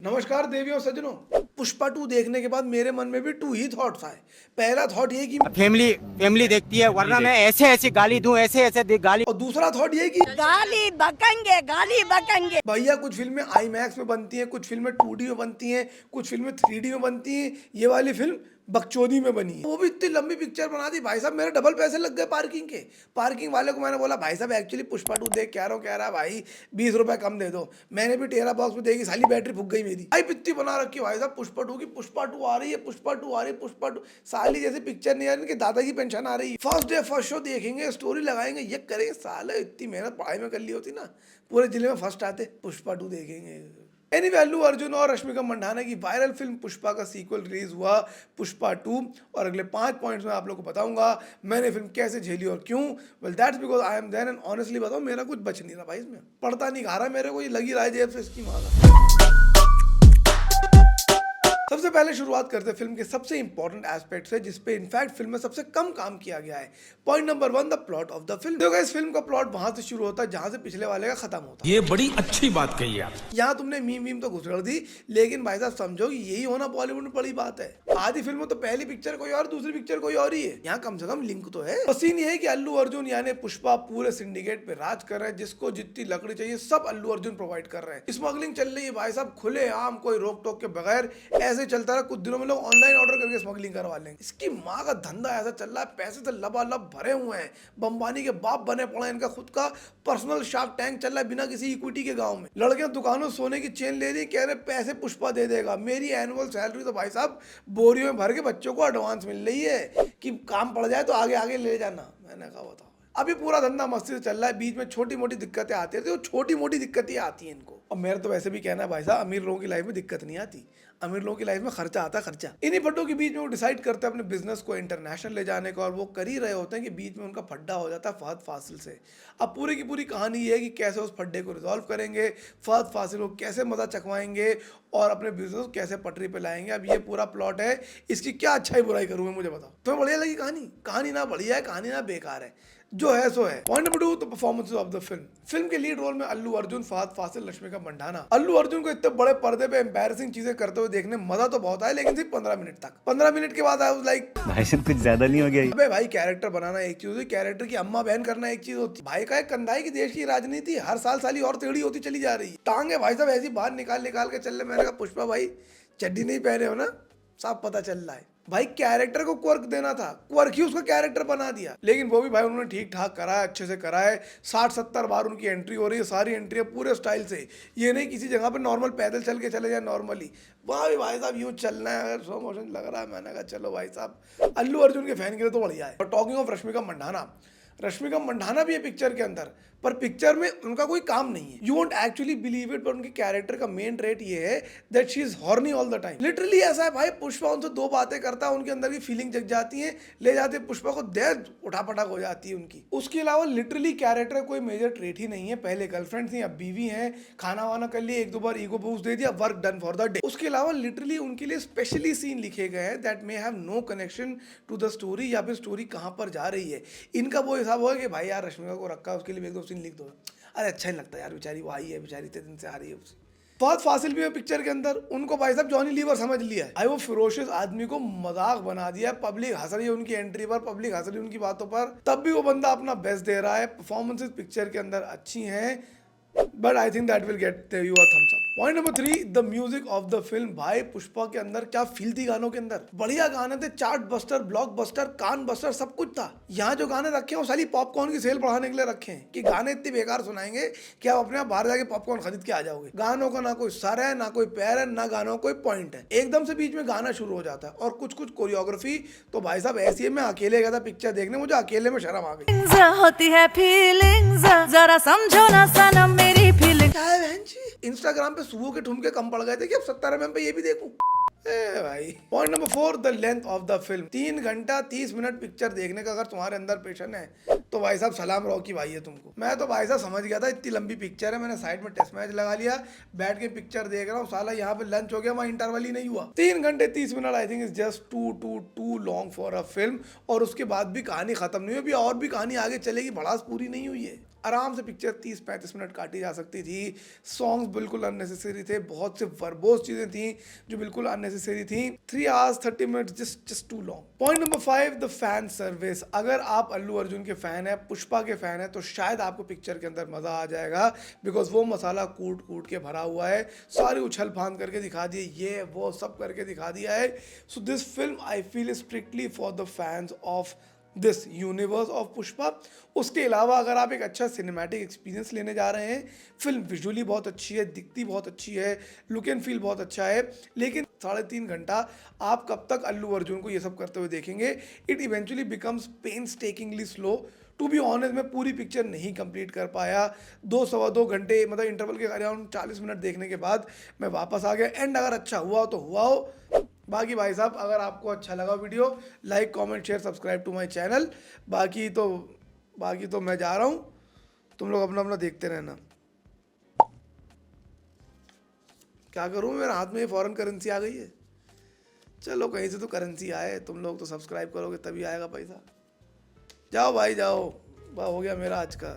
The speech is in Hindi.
नमस्कार देवियों सज्जनों। पुष्पा 2 देखने के बाद मेरे मन में भी 2 ही थॉट्स आए। पहला थॉट ये कि फैमिली फैमिली देखती है, वरना मैं ऐसे ऐसे गाली दूं, ऐसे ऐसे गाली। और दूसरा थॉट ये कि गाली बकेंगे। भैया कुछ फिल्में आईमैक्स में बनती हैं, कुछ फिल्में 2D में बनती हैं, कुछ फिल्में 3D में बनती हैं। ये वाली फिल्म बकचोदी में बनी है, वो भी इतनी लंबी पिक्चर बना दी। भाई साहब मेरे डबल पैसे लग गए पार्किंग के। पार्किंग वाले को मैंने बोला भाई साहब एक्चुअली पुष्पा 2 देख के आ रहा हूँ। कह रहा भाई 20 रुपए कम दे दो। मैंने भी टेरा बॉक्स में देखी, साली बैटरी फूक गई मेरी। भाई इतनी बना रखी भाई साहब पुष्पा 2 की। पुष्पा 2 आ रही है, पुष्पा 2 आ रही है, पुष्पा 2 साली जैसी पिक्चर नहीं आ रही कि दादा की पेंशन आ रही है। फर्स्ट डे फर्स्ट शो देखेंगे, स्टोरी लगाएंगे, ये करेंगे। साले इतनी मेहनत पढ़ाई में कर ली होती ना, पूरे जिले में फर्स्ट आते। पुष्पा 2 देखेंगे। एनीवे अल्लू अर्जुन और रश्मिका मंडाना की वायरल फिल्म पुष्पा का सीक्वल रिलीज हुआ पुष्पा 2, और अगले 5 पॉइंट्स में आप लोगों को बताऊंगा मैंने फिल्म कैसे झेली और क्यों। Well that's because I am there and honestly बताऊं मेरा कुछ बच नहीं रहा भाई इसमें। पढ़ता नहीं खा रहा मेरे को, ये लगी रहा है जेब से इसकी माँ का। सबसे पहले शुरुआत करते हैं फिल्म के सबसे इंपॉर्टेंट एस्पेक्ट से, जिसपे इनफैक्ट फिल्म में सबसे कम काम किया गया है। Point number 1, the plot of the film. देखो इस फिल्म का प्लॉट वहां से शुरू होता है जहां से पिछले वाले का खत्म होता है। ये बड़ी अच्छी बात कही आप। यहाँ तुमने मीम तो घुसड़ दी, लेकिन भाई साहब समझो कि यही होना बॉलीवुड में बड़ी बात है। आधी फिल्म तो पहली पिक्चर कोई और, दूसरी पिक्चर कोई और ही है। यहाँ कम से कम लिंक तो है। सीन ये है कि अल्लू अर्जुन यानी पुष्पा पूरे सिंडिकेट पे राज कर रहे हैं। जिसको जितनी लकड़ी चाहिए सब अल्लू अर्जुन प्रोवाइड कर रहे हैं। स्मगलिंग चल रही है भाई साहब खुले आम, कोई रोक टोक के बगैर। ऐसे चलता रहा, कुछ दिनों में लोग ऑनलाइन ऑर्डर करके स्मगलिंग करवा लेंगे। इसकी माँ का धंधा ऐसा चल रहा है, पैसे से लबालब भरे हुए हैं। बम्बानी के बाप बने पड़े हैं। इनका खुद का पर्सनल शार्क टैंक चल रहा है बिना किसी इक्विटी के। गांव में लड़कियां दुकानों सोने की चेन ले रही, कह रहे पैसे पुष्पा दे देगा। मेरी एनुअल सैलरी तो भाई साहब बोरियों में भर के बच्चों को एडवांस मिल रही है कि काम पड़ जाए तो आगे आगे ले जाना। मैंने कहा बताओ, अभी पूरा धंधा मस्ती से चल रहा है। बीच में छोटी मोटी दिक्कतें आती है, तो छोटी मोटी दिक्कतें आती हैं इनको। और मेरा तो वैसे भी कहना है भाई साहब अमीर लोगों की लाइफ में दिक्कत नहीं आती, अमीर लोगों की लाइफ में खर्चा आता है। खर्चा इन्हीं फड्डों के बीच में वो डिसाइड करते हैं अपने बिजनेस को इंटरनेशनल ले जाने का, और वो कर ही रहे होते हैं कि बीच में उनका फड्डा हो जाता है फहद फासिल से। अब पूरी की पूरी कहानी ये है कि कैसे उस फड्डे को रिजॉल्व करेंगे, फहद फासिल को कैसे मजा चखवाएंगे और अपने बिजनेस को कैसे पटरी पे लाएंगे। अब ये पूरा प्लॉट है। इसकी क्या अच्छाई बुराई करूँ मैं, मुझे बताओ। तुम्हें बढ़िया लगी कहानी? कहानी ना बढ़िया है, कहानी ना बेकार है, जो है सो है। Point number 2, the performances of the film. Film के लीड रोल में अल्लू अर्जुन, फहद फासिल, रश्मिका मंडाना। अल्लू अर्जुन को इतने बड़े पर्दे पे एम्बैरेसिंग चीजें करते हुए देखने मजा तो बहुत आया, लेकिन सिर्फ 15 मिनट तक। 15 मिनट के बाद आई वाज लाइक भाई साहब कुछ ज्यादा नहीं हो गया? अबे भाई कैरेक्टर बनाना एक चीज होती, कैरेक्टर की अम्मा बहन करना एक चीज होती। भाई का एक कंधा है कि देश की राजनीति हर साल साली और टेढ़ी होती चली जा रही है। टांगे भाई साहब ऐसी बाहर निकाल निकाल के चल रहे। मैंने कहा पुष्पा भाई चड्डी नहीं पहने हो ना, साफ पता चल रहा है। भाई कैरेक्टर को क्वर्क देना था, क्वर्क ही उसका कैरेक्टर बना दिया। लेकिन वो भी भाई उन्होंने ठीक ठाक करा है, अच्छे से करा है। 60-70 बार उनकी एंट्री हो रही है, सारी एंट्री पूरे स्टाइल से। ये नहीं किसी जगह पे नॉर्मल पैदल चल के चले जाए नॉर्मली, वहाँ भी भाई साहब यूँ चलना है। अगर स्लो मोशन लग रहा है, मैंने कहा चलो भाई साहब अल्लू अर्जुन के फैन के लिए तो बढ़िया है। और टॉकिंग ऑफ रश्मिका मंडाना, रश्मिका मंडाना भी है पिक्चर के अंदर, पर पिक्चर में उनका कोई काम नहीं है। You won't actually believe it, पर उनके कैरेक्टर का मेन ट्रेट ये है that she is horny all the time. Literally ऐसा है भाई, पुष्पा उनसे 2 बातें करता है, उनके अंदर की फीलिंग जग जाती है, ले जाते हैं पुष्पा को, देर उठा पटाख हो जाती है उनकी। उसके अलावा लिटरली कैरेक्टर कोई मेजर ट्रेट ही नहीं है। पहले गर्लफ्रेंड थी, अब बीवी है, खाना वाना कर लिया, 1-2 बार ईगो बूस्ट दे दिया, work done for the day. उसके अलावा लिटरली उनके लिए स्पेशली सीन लिखे गए हैं that may have no connection to the story, या फिर स्टोरी कहाँ पर जा रही है। इनका वो हिसाब होगा कि भाई यार रश्मिका को रखा है, उसके लिए 1-2 सीन लिख दो। अरे अच्छा ही लगता है यार, बेचारी वो आई है, बेचारी इतने दिन से आ रही है उससे। फहद फासिल भी है पिक्चर के अंदर, उनको भाई साहब जॉनी लीवर समझ लिया है। भाई वो फिरोशियस आदमी को मजाक बना दिया। पब्लिक हंस रही है उनकी एंट्री पर, पब्लिक हंस रही है उनकी बातों पर, तब भी वो बंदा अपना बेस्ट दे रहा है। परफॉर्मेंसेस पिक्चर के अंदर अच्छी हैं, but I think that will get you a thumbs up. Point number 3, the music of the film. भाई पुष्पा के अंदर क्या फील थी गानों के अंदर। बढ़िया गाने थे, चार्ट बस्टर, ब्लॉक बस्टर, कान बस्टर, सब कुछ था। यहाँ जो गाने रखे हैं वो साली पॉपकॉर्न की सेल बढ़ाने के लिए रखे हैं कि गाने इतने बेकार सुनाएंगे कि आप अपने आप बाहर जाके पॉपकॉर्न खरीद के आ जाओगे। गानों का ना कोई सर है, ना कोई पैर है, ना गानों का कोई पॉइंट है। एकदम से बीच में गाना शुरू हो जाता है, और कुछ कुछ कोरियोग्राफी तो भाई साहब ऐसी है। मैं अकेले गया था पिक्चर देखने, मुझे अकेले में शर्म आ गई। होती है फीलिंग्स, जरा समझो ना सनम मेरी फीलिंग। क्या है बहन जी, इंस्टाग्राम पे सुबह के ठुमके कम पड़ गए थे कि अब 70 mm पे ये भी देखूं। भाई point number 4, the length of the film. 3 घंटा 30 मिनट पिक्चर देखने का अगर तुम्हारे अंदर पेशन है तो भाई साहब सलाम रॉकी भाई है तुमको। मैं तो भाई साहब समझ गया था इतनी लंबी पिक्चर है, मैंने साइड में टेस्ट मैच लगा लिया, बैठ के पिक्चर देख रहा हूँ। साला यहाँ पे लंच हो गया, वहाँ इंटरवल ही नहीं हुआ। 3 घंटे 30 मिनट I think is just too long for a film. और उसके बाद भी कहानी खत्म नहीं हुई, अभी और भी कहानी आगे चलेगी, भड़ास पूरी नहीं हुई है। आराम से पिक्चर 30-35 मिनट काटी जा सकती थी। सॉन्ग्स बिल्कुल अननेसेसरी थे, बहुत से वर्बोस चीज़ें थी जो बिल्कुल अननेसेसरी थी। 3 hours 30 minutes just too long. Point number 5, the fan service. अगर आप अल्लू अर्जुन के फ़ैन हैं, पुष्पा के फ़ैन हैं, तो शायद आपको पिक्चर के अंदर मज़ा आ जाएगा, बिकॉज वो मसाला कूट कूट के भरा हुआ है, सारी उछल फांद करके दिखा दिए, ये वो सब करके दिखा दिया है। So this film I feel strictly for the fans of this universe of Pushpa. उसके अलावा अगर आप एक अच्छा सिनेमैटिक एक्सपीरियंस लेने जा रहे हैं, फिल्म विजुअली बहुत अच्छी है, दिखती बहुत अच्छी है, लुक एंड फील बहुत अच्छा है, लेकिन 3.5 घंटा आप कब तक अल्लू अर्जुन को ये सब करते हुए देखेंगे? It eventually becomes painstakingly slow. To be honest, मैं पूरी पिक्चर नहीं कंप्लीट कर पाया। 2-2.25 घंटे मतलब इंटरवल के अराउंड 40 मिनट देखने के बाद मैं वापस आ गया। एंड अगर अच्छा हुआ हो तो हुआ हो, बाकी भाई साहब अगर आपको अच्छा लगा video, like comment share subscribe to my channel. बाकी तो मैं जा रहा हूँ, तुम लोग अपना अपना देखते रहना। क्या करूँ, मेरे हाथ में ये फॉरेन करेंसी आ गई है। चलो कहीं से तो करेंसी आए, तुम लोग तो सब्सक्राइब करोगे तभी आएगा पैसा। जाओ भाई जाओ, हो गया मेरा आज का।